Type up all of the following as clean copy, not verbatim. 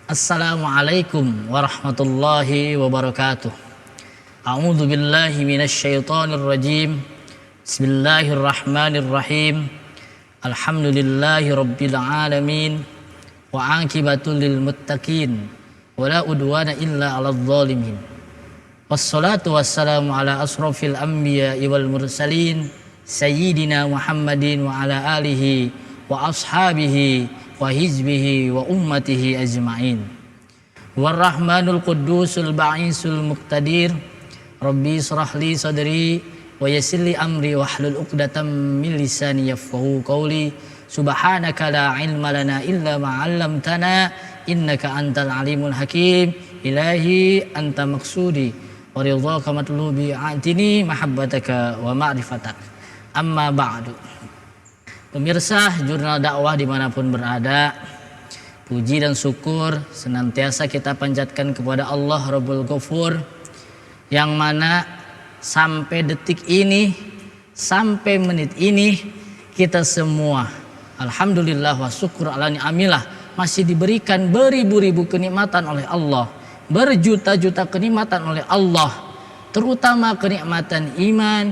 Assalamualaikum warahmatullahi wabarakatuh. A'udzu billahi minasyaitonir rajim. Bismillahirrahmanirrahim. Alhamdulillahi rabbil alamin. Wa 'aqibatul lil muttaqin. Wala udwana illa 'alal zalimin. Wassalatu wassalamu ala asrofil anbiya'i wal mursalin sayyidina Muhammadin wa ala alihi wa ashabihi wa hizbihi wa ummatihi ajma'in. Warrahmanul qudusul ba'isul muqtadir. Rabbi israh li sadri wa yassir li amri wahlul 'uqdatam min lisani yafqahu qawli. Subhanaka la ilma lana illa ma 'allamtana innaka antal alimul hakim. Ilahi anta maqsudi wa ridhaka matlubi a'tini mahabbataka wa ma'rifatak. Amma ba'du. Pemirsa jurnal dakwah dimanapun berada, puji dan syukur senantiasa kita panjatkan kepada Allah Rabbul Ghafur, yang mana sampai detik ini, sampai menit ini, kita semua alhamdulillah wa syukur ala ni'amillah masih diberikan beribu-ribu kenikmatan oleh Allah, berjuta-juta kenikmatan oleh Allah, terutama kenikmatan iman,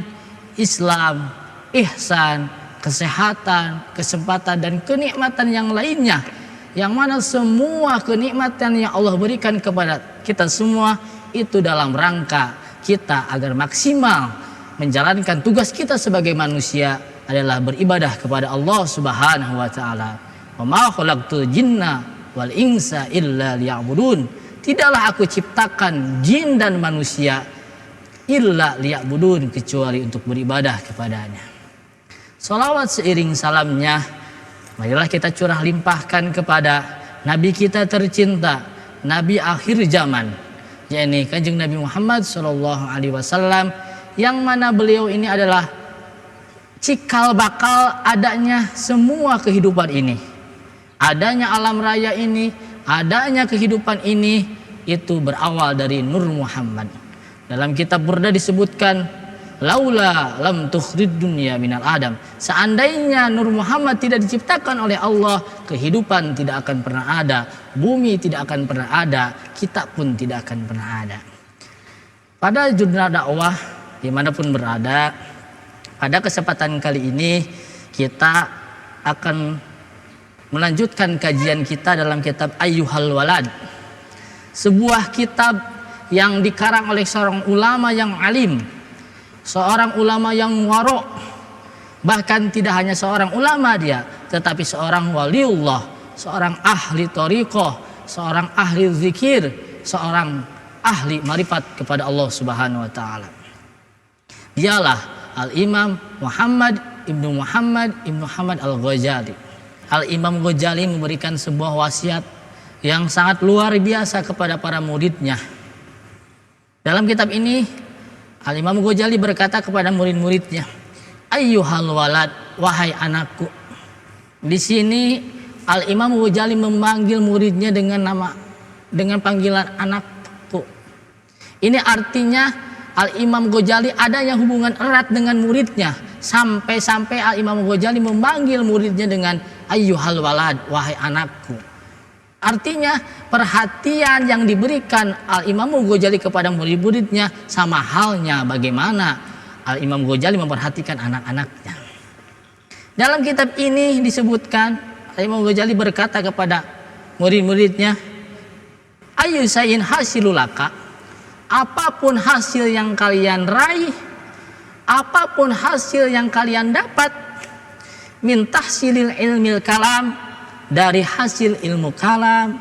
Islam, ihsan, kesehatan, kesempatan, dan kenikmatan yang lainnya, yang mana semua kenikmatan yang Allah berikan kepada kita semua itu dalam rangka kita agar maksimal menjalankan tugas kita sebagai manusia adalah beribadah kepada Allah Subhanahu wa taala. Wa ma khalaqtul jinna wal insa illa liya'budun. Tidaklah aku ciptakan jin dan manusia illa liya'budun, kecuali untuk beribadah kepadanya. Salawat seiring salamnya marilah kita curah limpahkan kepada Nabi kita tercinta, Nabi akhir zaman, yakni Kanjeng Nabi Muhammad SAW, yang mana beliau ini adalah cikal bakal adanya semua kehidupan ini, adanya alam raya ini, adanya kehidupan ini, itu berawal dari Nur Muhammad. Dalam kitab Burda disebutkan, laula lam tukhrid dunya minal adam. Seandainya Nur Muhammad tidak diciptakan oleh Allah, kehidupan tidak akan pernah ada, bumi tidak akan pernah ada, kita pun tidak akan pernah ada. Pada jurnal dakwah dimanapun berada, pada kesempatan kali ini kita akan melanjutkan kajian kita dalam kitab Ayyuhal Walad, sebuah kitab yang dikarang oleh seorang ulama yang alim, seorang ulama yang warok, bahkan tidak hanya seorang ulama dia, tetapi seorang waliullah, seorang ahli thariqah, seorang ahli zikir, seorang ahli marifat kepada Allah Subhanahu wa taala. Dialah Al-Imam Muhammad Ibnu Muhammad Al-Ghazali. Al-Imam Ghazali memberikan sebuah wasiat yang sangat luar biasa kepada para muridnya. Dalam kitab ini Al-Imam Ghazali berkata kepada murid-muridnya, ayyuhal walad, wahai anakku. Di sini Al-Imam Ghazali memanggil muridnya dengan panggilan anakku. Ini artinya Al-Imam Ghazali adanya hubungan erat dengan muridnya, sampai-sampai Al-Imam Ghazali memanggil muridnya dengan ayyuhal walad, wahai anakku. Artinya perhatian yang diberikan Al-Imam Ghazali kepada murid-muridnya sama halnya bagaimana Al-Imam Ghazali memperhatikan anak-anaknya. Dalam kitab ini disebutkan Al-Imam Ghazali berkata kepada murid-muridnya, ayu sayin hasilulaka, apapun hasil yang kalian raih, apapun hasil yang kalian dapat, min tahsilil ilmil kalam, dari hasil ilmu kalam,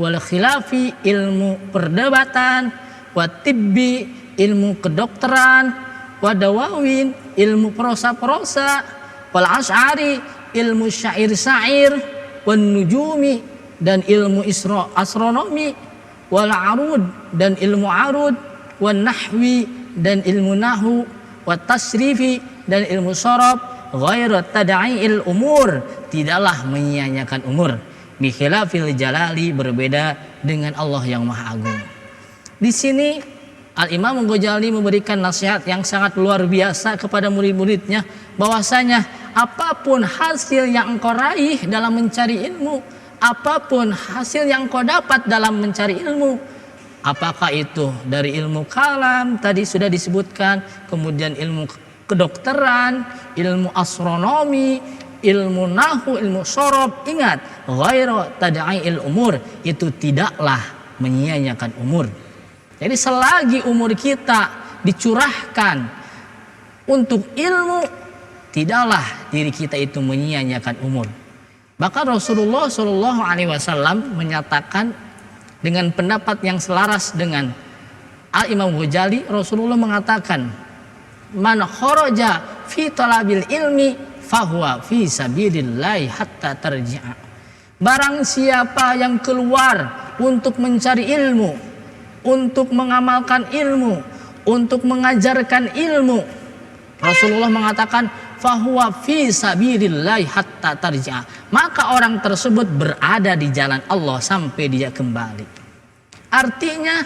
wal khilafi ilmu perdebatan, wa tibbi ilmu kedokteran, wa dawawin ilmu prosa-prosa, wal asy'ari ilmu syair-syair, wan nujumi dan ilmu astronomi, wal arud dan ilmu arud, wan nahwi dan ilmu nahwu, wa tasrifi dan ilmu sharaf, ghairu tad'il umur, tidaklah menyia-nyiakan umur, bi khilafil jalali, berbeda dengan Allah yang Maha Agung. Di sini Al-Imam Ghazali memberikan nasihat yang sangat luar biasa kepada murid-muridnya, bahwasanya apapun hasil yang engkau raih dalam mencari ilmu, apapun hasil yang kau dapat dalam mencari ilmu, apakah itu dari ilmu kalam tadi sudah disebutkan, kemudian ilmu kedokteran, ilmu astronomi, ilmu nahu, ilmu sorob, ingat, ghairu tad'il umur, itu tidaklah menyia-nyiakan umur. Jadi selagi umur kita dicurahkan untuk ilmu, tidaklah diri kita itu menyia-nyiakan umur. Bahkan Rasulullah SAW menyatakan dengan pendapat yang selaras dengan Al-Imam Ghazali, Rasulullah mengatakan, man kharaja fi talabil ilmi fahuwa fi sabilillahi hatta tarji'a. Barang siapa yang keluar untuk mencari ilmu, untuk mengamalkan ilmu, untuk mengajarkan ilmu, Rasulullah mengatakan fahuwa fi sabilillahi hatta tarji'a, maka orang tersebut berada di jalan Allah sampai dia kembali. Artinya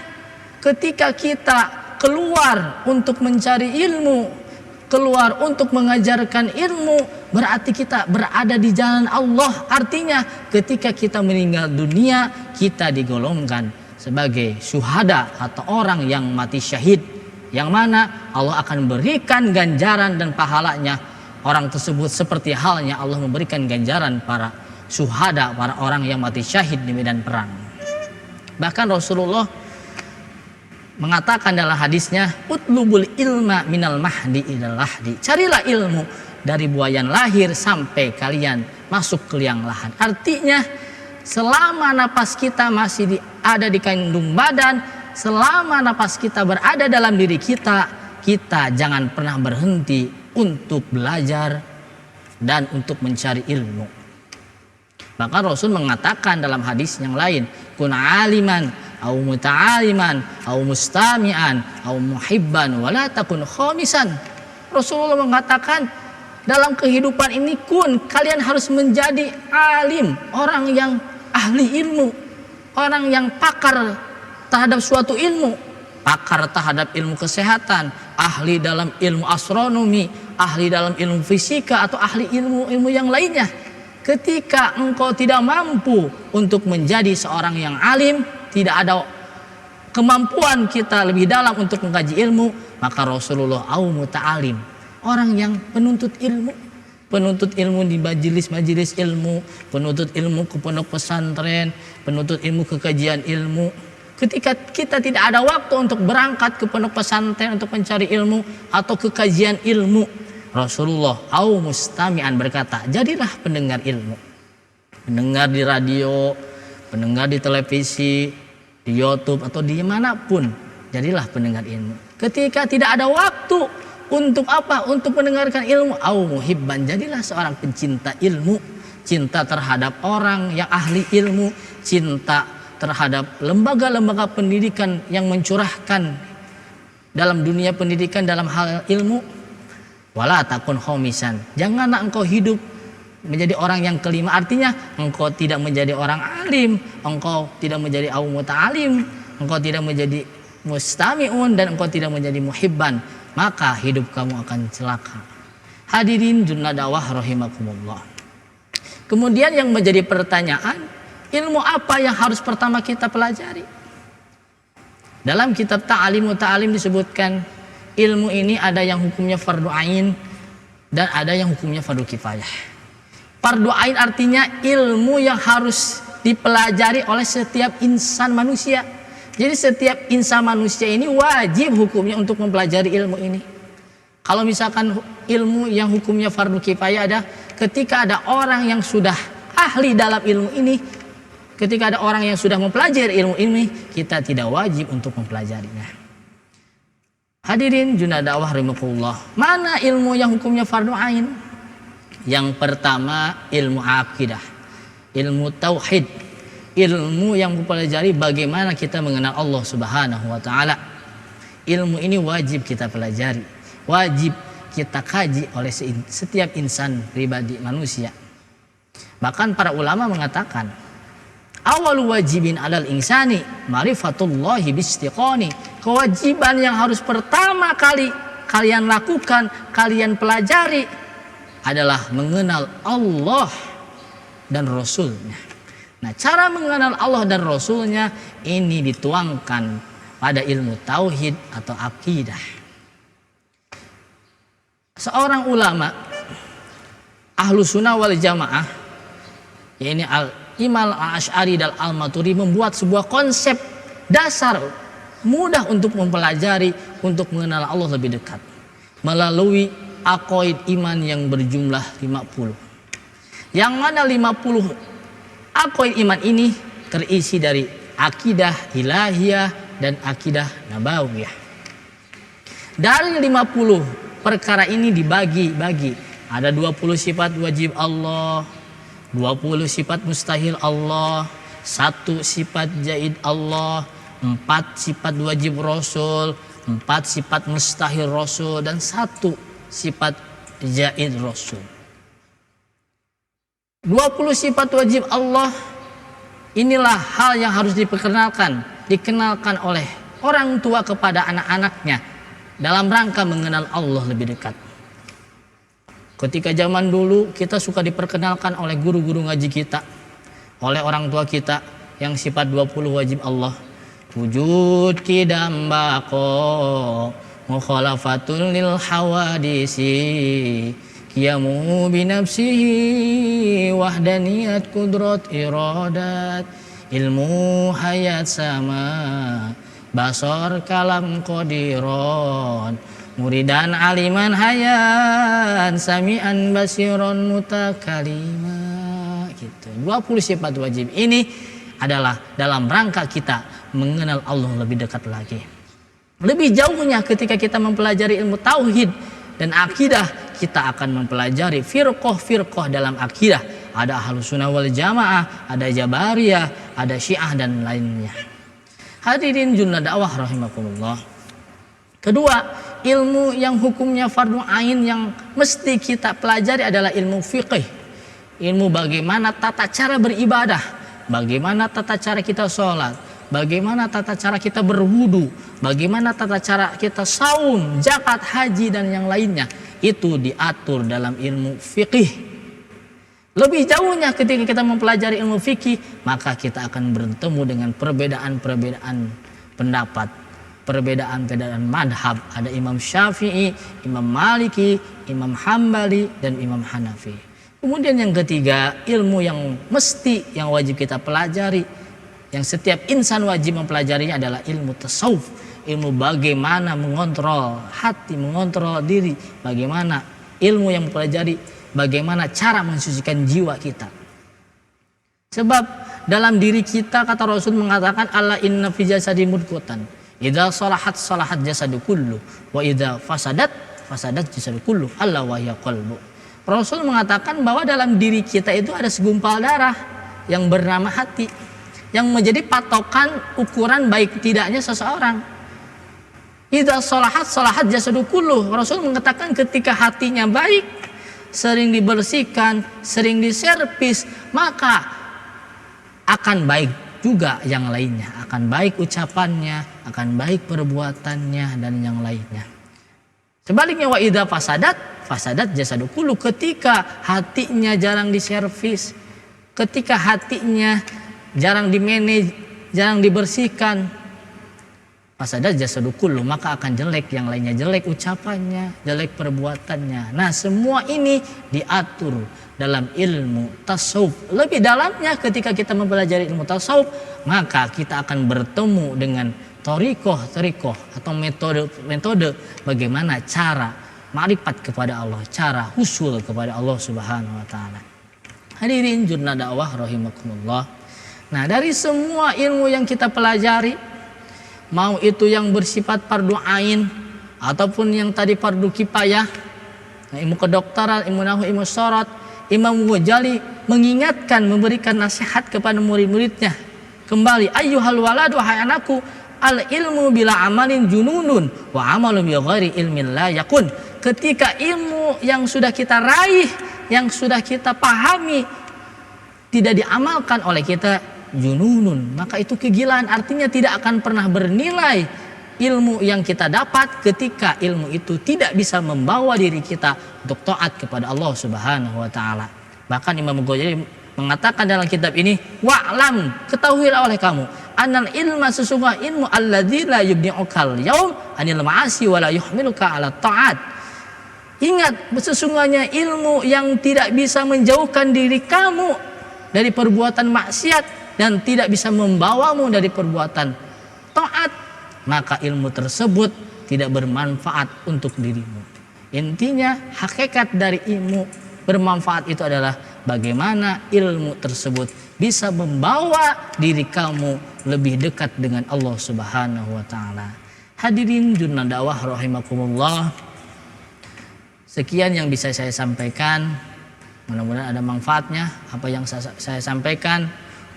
ketika kita keluar untuk mencari ilmu, keluar untuk mengajarkan ilmu, berarti kita berada di jalan Allah. Artinya ketika kita meninggal dunia, kita digolongkan sebagai syuhada atau orang yang mati syahid, yang mana Allah akan berikan ganjaran dan pahalanya orang tersebut seperti halnya Allah memberikan ganjaran para syuhada, para orang yang mati syahid di medan perang. Bahkan Rasulullah mengatakan dalam hadisnya, utlubul ilma minal mahdi ilal lahdi, carilah ilmu dari buayan lahir sampai kalian masuk ke liang lahat. Artinya selama napas kita masih ada di kandung badan, selama napas kita berada dalam diri kita, kita jangan pernah berhenti untuk belajar dan untuk mencari ilmu. Bahkan Rasul mengatakan dalam hadis yang lain, kun aliman au muta'aliman au mustami'an au muhibban wala takun khamisan. Rasulullah mengatakan dalam kehidupan ini kalian harus menjadi alim, orang yang ahli ilmu, orang yang pakar terhadap suatu ilmu, pakar terhadap ilmu kesehatan, ahli dalam ilmu astronomi, ahli dalam ilmu fisika atau ahli ilmu yang lainnya. Ketika engkau tidak mampu untuk menjadi seorang yang alim, tidak ada kemampuan kita lebih dalam untuk mengkaji ilmu, maka Rasulullah au muta'alim, orang yang penuntut ilmu di majelis-majelis ilmu, penuntut ilmu ke pondok pesantren, penuntut ilmu ke kajian ilmu. Ketika kita tidak ada waktu untuk berangkat ke pondok pesantren untuk mencari ilmu atau ke kajian ilmu, Rasulullah au mustami'an berkata, jadilah pendengar ilmu, pendengar di radio, pendengar di televisi, di YouTube atau di manapun, jadilah pendengar ilmu. Ketika tidak ada waktu untuk apa? Untuk mendengarkan ilmu, au muhibban, jadilah seorang pencinta ilmu, cinta terhadap orang yang ahli ilmu, cinta terhadap lembaga-lembaga pendidikan yang mencurahkan dalam dunia pendidikan dalam hal ilmu. Wala takun khomisan, janganlah engkau hidup menjadi orang yang kelima. Artinya engkau tidak menjadi orang alim, engkau tidak menjadi au muta'alim, engkau tidak menjadi mustami'un, dan engkau tidak menjadi muhibban, maka hidup kamu akan celaka. Hadirin junadawah rahimakumullah. Kemudian yang menjadi pertanyaan, ilmu apa yang harus pertama kita pelajari? Dalam kitab Ta'alim Ta'alim disebutkan ilmu ini ada yang hukumnya fardu ain dan ada yang hukumnya fardu kifayah. Fardu ain artinya ilmu yang harus dipelajari oleh setiap insan manusia. Jadi setiap insan manusia ini wajib hukumnya untuk mempelajari ilmu ini. Kalau misalkan ilmu yang hukumnya fardu kifayah ada ketika ada orang yang sudah ahli dalam ilmu ini, ketika ada orang yang sudah mempelajari ilmu ini, kita tidak wajib untuk mempelajarinya. Hadirin junadawah rahimakumullah, mana ilmu yang hukumnya fardu ain? Yang pertama ilmu akidah, ilmu tauhid, ilmu yang mempelajari bagaimana kita mengenal Allah Subhanahu wa taala. Ilmu ini wajib kita pelajari, wajib kita kaji oleh setiap insan pribadi manusia. Bahkan para ulama mengatakan, awal wajibin alal insani ma'rifatullahi bistiqani, kewajiban yang harus pertama kali kalian lakukan, kalian pelajari adalah mengenal Allah dan Rasulnya. Nah, cara mengenal Allah dan Rasulnya ini dituangkan pada ilmu tauhid atau akidah. Seorang ulama ahlu sunnah wal jamaah, yaitu Imam al-Ash'ari dan al-Maturidi, membuat sebuah konsep dasar mudah untuk mempelajari untuk mengenal Allah lebih dekat melalui aqaid iman yang berjumlah 50. Yang mana 50 aqaid iman ini terisi dari akidah ilahiyah dan akidah nabawiyah. Dari 50 perkara ini dibagi-bagi. Ada 20 sifat wajib Allah, 20 sifat mustahil Allah, 1 sifat jaid Allah, 4 sifat wajib Rasul, 4 sifat mustahil Rasul, dan 1 sifat jaid Rasul. 20 sifat wajib Allah inilah hal yang harus dikenalkan oleh orang tua kepada anak-anaknya dalam rangka mengenal Allah lebih dekat. Ketika zaman dulu kita suka diperkenalkan oleh guru-guru ngaji kita, oleh orang tua kita yang sifat 20 wajib Allah. Wujud kidam baqo mukhalafatul lil hawadisi qiyamu binafsihi wahdaniyat kudrat iradat ilmu hayat sama basar kalam qadiron muridan aliman hayan sami'an basiron mutakalima gitu. 20 sifat wajib ini adalah dalam rangka kita mengenal Allah lebih dekat lagi. Lebih jauhnya ketika kita mempelajari ilmu tauhid dan akidah, kita akan mempelajari firqah-firqah dalam akidah. Ada Ahlus Sunnah wal Jamaah, ada Jabariyah, ada Syiah dan lainnya. Hadirin Junnah dakwah rahimakumullah. Kedua, ilmu yang hukumnya fardu ain yang mesti kita pelajari adalah ilmu fiqih. Ilmu bagaimana tata cara beribadah, bagaimana tata cara kita sholat, bagaimana tata cara kita berwudu, bagaimana tata cara kita saum, zakat, haji dan yang lainnya. Itu diatur dalam ilmu fikih. Lebih jauhnya ketika kita mempelajari ilmu fikih, maka kita akan bertemu dengan perbedaan-perbedaan pendapat, perbedaan-perbedaan madhab. Ada Imam Syafi'i, Imam Maliki, Imam Hambali dan Imam Hanafi. Kemudian yang ketiga, ilmu yang mesti, yang wajib kita pelajari, yang setiap insan wajib mempelajarinya adalah ilmu tasawuf. Ilmu bagaimana mengontrol hati, mengontrol diri, bagaimana ilmu yang mempelajari bagaimana cara mensucikan jiwa kita. Sebab dalam diri kita, kata Rasul mengatakan, ala inna fi jasadi mudghatan idza salahat salahat jasadu kullu wa idza fasadat fasadat jasadu kullu alla wa hiya qalbu. Rasul mengatakan bahwa dalam diri kita itu ada segumpal darah yang bernama hati, yang menjadi patokan ukuran baik tidaknya seseorang. Idza salahat salahat jasadu kullu. Rasul mengatakan ketika hatinya baik, sering dibersihkan, sering diservis, maka akan baik juga yang lainnya, akan baik ucapannya, akan baik perbuatannya dan yang lainnya. Sebaliknya wa idza fasadat jasadu kullu, ketika hatinya jarang diservis, ketika hatinya jarang dimanage, jarang dibersihkan, fasadat jasadu kullu, maka akan jelek yang lainnya, jelek ucapannya, jelek perbuatannya. Nah, semua ini diatur dalam ilmu tasawuf. Lebih dalamnya ketika kita mempelajari ilmu tasawuf, maka kita akan bertemu dengan thariqah atau metode bagaimana cara ma'rifat kepada Allah, cara husul kepada Allah Subhanahu wa taala. Hadirin Junnah dakwah rahimakumullah. Nah, dari semua ilmu yang kita pelajari, mau itu yang bersifat fardu ain ataupun yang tadi fardu kifayah, ilmu kedokteran, ilmu nahwu, ilmu syarat, Imam Ghazali mengingatkan, memberikan nasihat kepada murid-muridnya. Kembali, ayyuhal walad, wahai anakku, al ilmu bila amalin jununun wa amalu bi ghairi ilmin la yakun. Ketika ilmu yang sudah kita raih, yang sudah kita pahami tidak diamalkan oleh kita, jununun, maka itu kegilaan, artinya tidak akan pernah bernilai ilmu yang kita dapat ketika ilmu itu tidak bisa membawa diri kita untuk taat kepada Allah Subhanahu wa taala. Bahkan Imam Ghazali mengatakan dalam kitab ini, wa'lam, ketahuilah oleh kamu, anal ilma, sesungguhnya ilmu alladzi la yubni'ukal yaum anil ma'asi wa la yuhmiluka ala ta'at. Ingat, sesungguhnya ilmu yang tidak bisa menjauhkan diri kamu dari perbuatan maksiat dan tidak bisa membawamu dari perbuatan taat, maka ilmu tersebut tidak bermanfaat untuk dirimu. Intinya hakikat dari ilmu bermanfaat itu adalah bagaimana ilmu tersebut bisa membawa diri kamu lebih dekat dengan Allah Subhanahu wa taala. Hadirin jurnal dakwah rahimakumullah. Sekian yang bisa saya sampaikan. Mudah-mudahan ada manfaatnya apa yang saya sampaikan.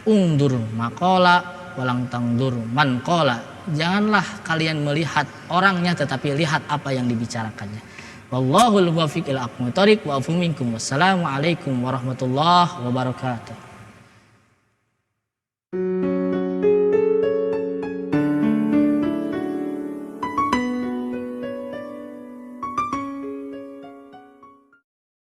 Undur maqala walang tangdur man qala. Janganlah kalian melihat orangnya, tetapi lihat apa yang dibicarakannya. Wallahul muwaffiq ila aqwamit thoriq wa afu minkum. Wassalamualaikum warahmatullahi wabarakatuh.